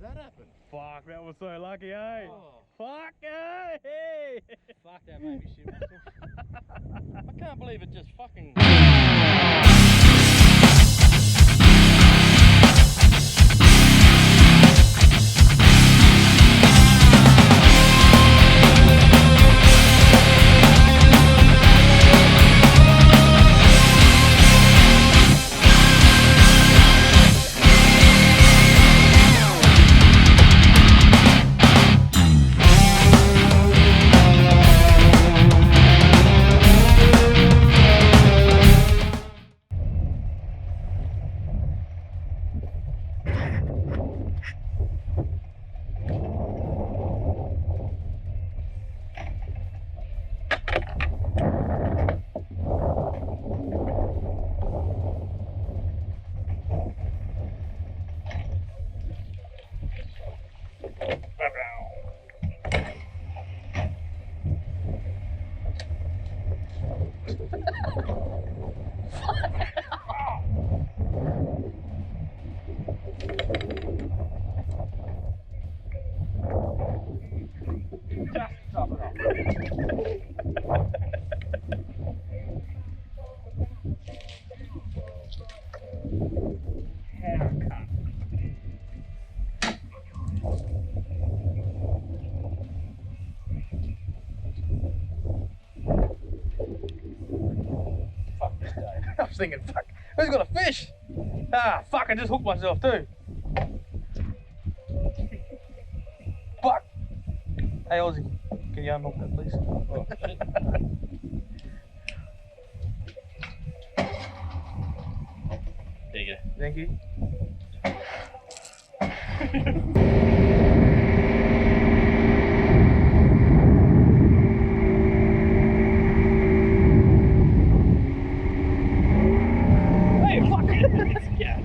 that happen? Fuck, that was so lucky, eh? Oh. Fuck, eh? Fuck, that made me shit myself. I can't believe it just fucking... I was thinking, fuck, who's got a fish? Ah, fuck, I just hooked myself too. Fuck. Hey, Aussie, can you unhook that, please? Oh, shit. There you go. Thank you. Hey, fuck it! Yeah.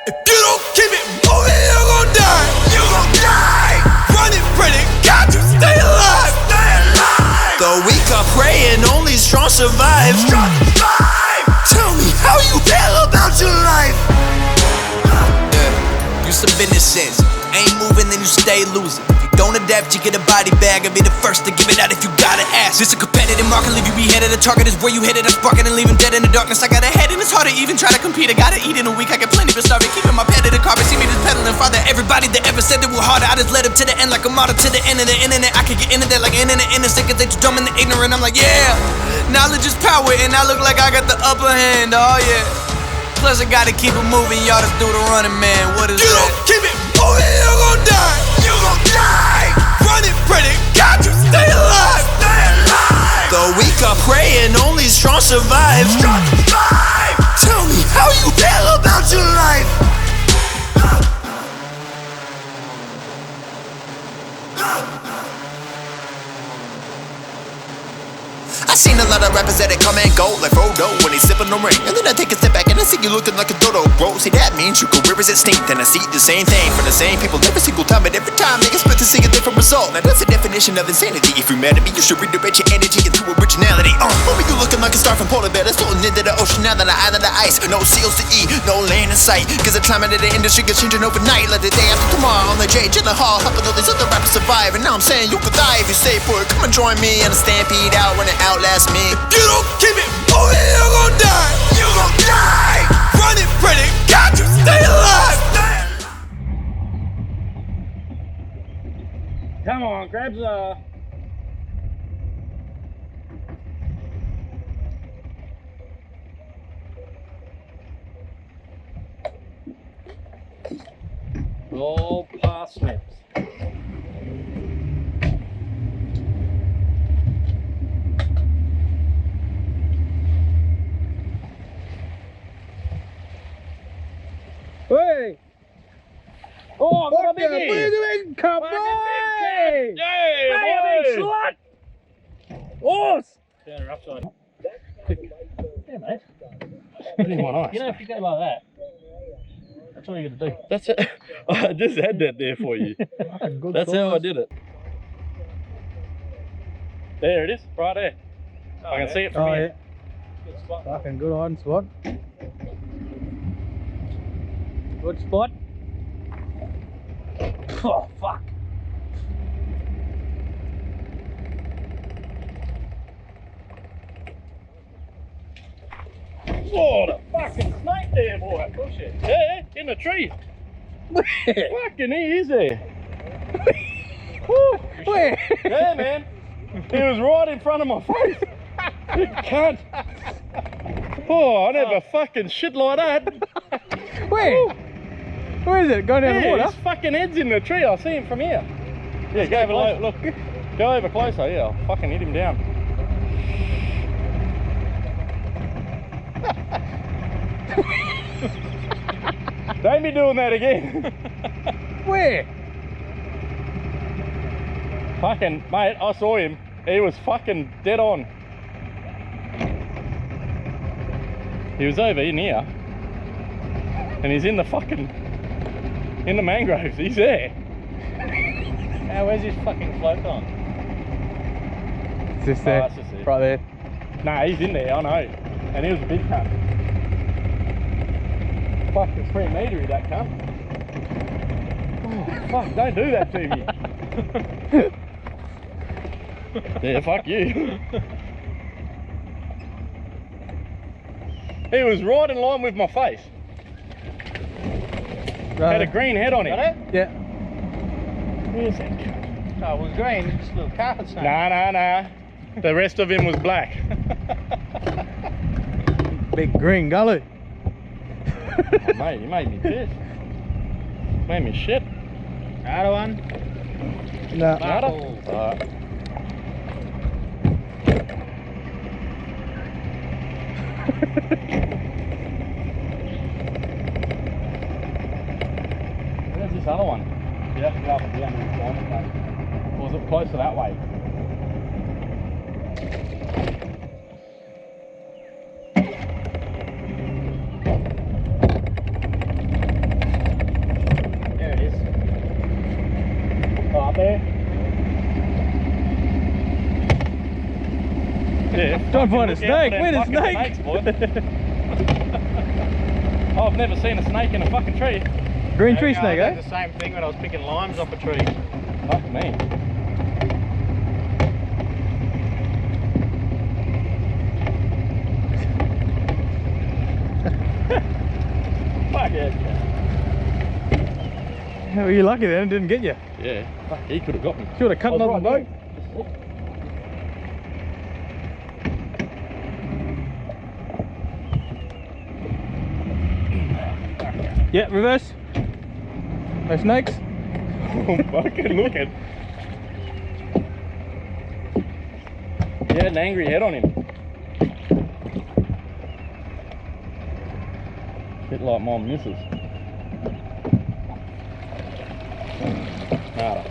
If you don't keep it moving, you're gonna die. You're gonna die. Running, pretty, got to stay alive. Stay alive. The weak are praying, only strong survive. Strong survive. Tell me how you feel about your life. You some business sense. Ain't moving, then you stay losing. Don't adapt, you get a body bag and be the first to give it out if you gotta ask. This a competitive market, leave you beheaded. The target is where you headed. I'm sparking and leaving dead in the darkness. I got a head and it's hard to even try to compete. I gotta eat in a week, I get plenty but starving. Keeping my pet in the carpet, see me just pedaling farther. Everybody that ever said they were harder, I just led up to the end like a martyr to the end of the internet. I could get into that like internet innocent, cause they too dumb and the ignorant. I'm like, yeah, knowledge is power and I look like I got the upper hand, oh yeah. Plus I gotta keep it moving, y'all just do the running, man. What is that? You don't keep it moving, you're gonna die. You're gonna die. Running, pretty, got to stay alive. Stay alive. The weak are praying, only strong survive. Strong survive. Tell me how you feel about your life. I seen a lot of rappers that come and go like Frodo when they sippin' on rain. And then I take a step back and I see you looking like a dodo, bro. See, that means your career is extinct. And I see the same thing from the same people every single time. But every time they expect to see a different result. Now that's the definition of insanity. If you're mad at me, you should redirect your energy into originality. Maybe you looking like a star from polar bear that's floating into the ocean now than an island of ice. No seals to eat, no land in sight. Cause the climate of the industry is changing overnight. Like the day after tomorrow on the J Hall, helping all these other rappers survive. And now I'm saying you could die if you stay put. Come and join me and stampede out when it outlast me. If you don't keep it moving, you're gonna die. You're gonna die. Running, pretty, got to stay alive. Come on, grabs Oh, parsnips. Hey! Oh, I've got a Fuck yeah, biggie! Come on! Hey, Hey, a big slut! Horse! Turn her upside. Yeah, mate. Pretty nice. You know, if you go like that, That's all you gotta do. That's it. I just had that there for you. Good That's how I did it. There it is, right there. I can see it from here. Yeah. Good spot. Fucking good hiding spot. Good spot. Oh, fuck. Whoa, the fucking snake there, boy. Push it. Yeah, in the tree. Fucking he is there. Woo. Where? Yeah, man. He was right in front of my face. You cunt. Oh, I never fucking shit like that. Where? Woo. Where is it? Going down the water? His fucking head's in the tree. I see him from here. Yeah, go over, look. Go over closer. Yeah, I'll fucking hit him down. Don't be doing that again. Where? Fucking, mate, I saw him. He was fucking dead on. He was over in here. And he's in the fucking, in the mangroves. He's there. Now, where's his fucking float on? It's just Oh, there. that's just it. Right there. Nah, he's in there, I know. And he was a big cunt. Fucking 3 metre, that cunt. Oh, fuck, don't do that to me. Yeah, fuck you. He was right in line with my face. Right. Had a green head on him. Got it? Yeah. Where's that cunt? Oh, it was green. It's a little carpet snake. Nah. The rest of him was black. Big green gully. Oh, mate, you made me pissed. Made me shit. Another one? No. Nada? Alright. Where's this other one? You have to go up and down and find it, mate. Or was it closer that way? There it is. Oh, up there? Yeah. Don't find a Look out snake. for Where's them the fucking snake? snakes, boy. I've never seen a snake in a fucking tree. Green tree snake, I eh? did the same thing when I was picking limes off a tree. Fuck me. Fuck yeah. Well, you're lucky then, it didn't get you. Yeah. Fuck, he could have got me. Should have cut I was another right boat. Yeah, reverse. No snakes. Oh, fucking look at. He had an angry head on him. Bit like my missus. Nada.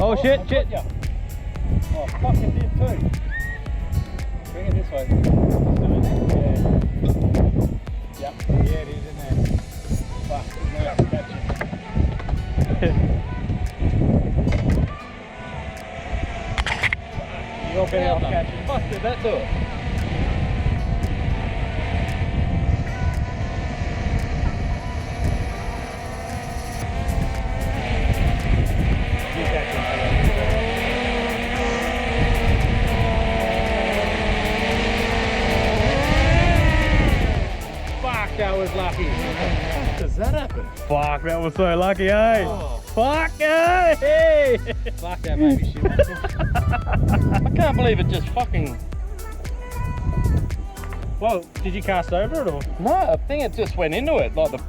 Oh shit, shit. Yeah. Oh, fucking did too. Bring it this way. Yeah. Yeah, it is in there. Fuck, no, catch it. You're better off catching. Fuck, did that do it? You catch it. Fuck, that was lucky. How does that happen? Fuck, that was so lucky, eh? Oh. Fuck, hey! Fuck that baby shit. I can't believe it just fucking... Well, did you cast over it or? No, I think it just went into it. Like the